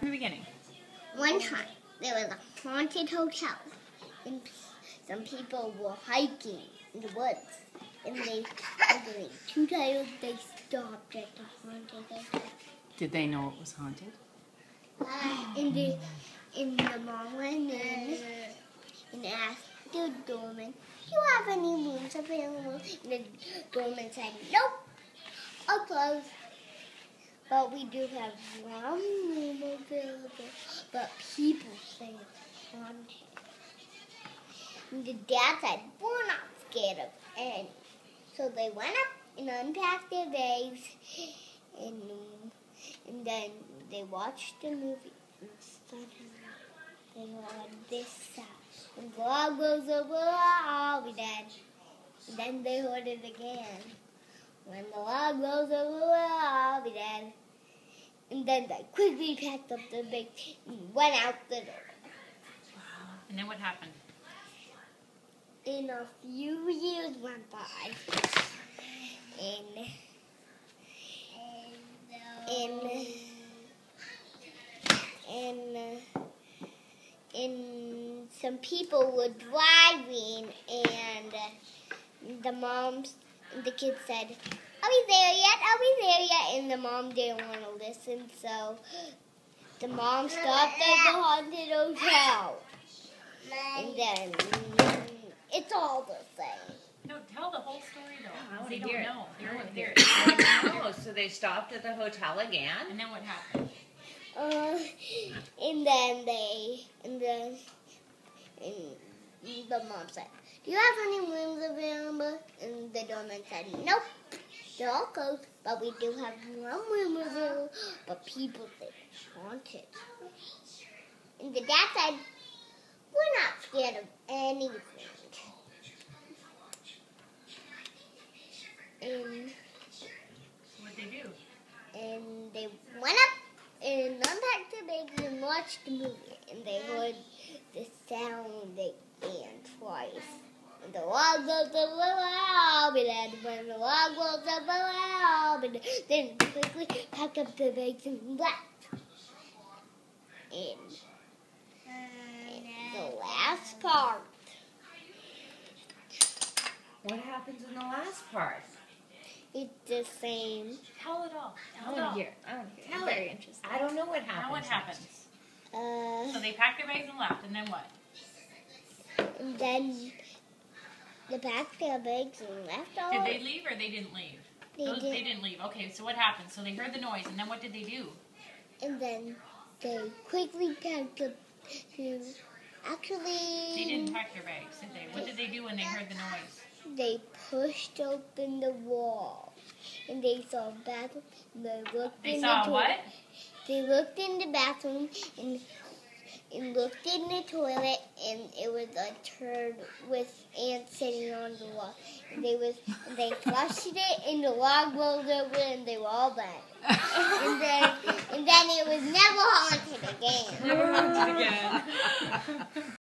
In the beginning. One time, there was a haunted hotel, and some people were hiking in the woods, and two times they stopped at the haunted hotel. Did they know it was haunted? And the mom went in and asked the doorman, "Do you have any rooms available?" And the doorman said, "Nope, all closed. But we do have one room available, but people say it's haunted." And the dad said, "We're not scared of any." So they went up and unpacked their bags, and then they watched the movie, and suddenly they heard this sound. When the log goes over, I'll be dead. And then they heard it again. When the log goes over, I'll be dead. And then they quickly packed up their bags and went out the door. Wow. And then what happened? And a few years went by. And some people were driving, and the kids said, "Are we there yet? Are we there yet?" And the mom didn't want to listen, so the mom stopped at the haunted hotel. And then it's all the same. No, tell the whole story though. I They wanna don't hear it. know. They I don't wanna hear hear it. Oh, so they stopped at the hotel again? And then what happened? And the mom said, "Do you have any rooms available?" And the doorman said, "Nope, they're all closed, but we do have one room available, but people think it's haunted." And the dad said, "We're not scared of anything." And What'd they do? And they went up and unpacked their bags and watched the movie. And they heard the sound again twice. When the log goes over, I'll be dead. When the log goes over, I'll be dead. Then quickly packed up their bags and left. And the last part. What happens in the last part? It's the same. Tell it all. I Tell it want all. to hear. I want to hear. Tell I'm very it. interested. I don't know what happens. Now what happens? So they packed their bags and left, and then what? And then they packed their bags and left all. Did they leave or they didn't leave? They didn't leave. Okay, so what happened? So they heard the noise, and then what did they do? And then they quickly packed up to. Actually, They didn't pack their bags, did they? What did they do when they heard the noise? they pushed open the wall, and they saw a bathroom. And they looked They in saw the what? toilet. They looked in the bathroom and looked in the toilet, and it was a turd with ants sitting on the wall. And they flushed it, and the log rolled over, and they were all back. and then it was never haunted again. Never haunted again.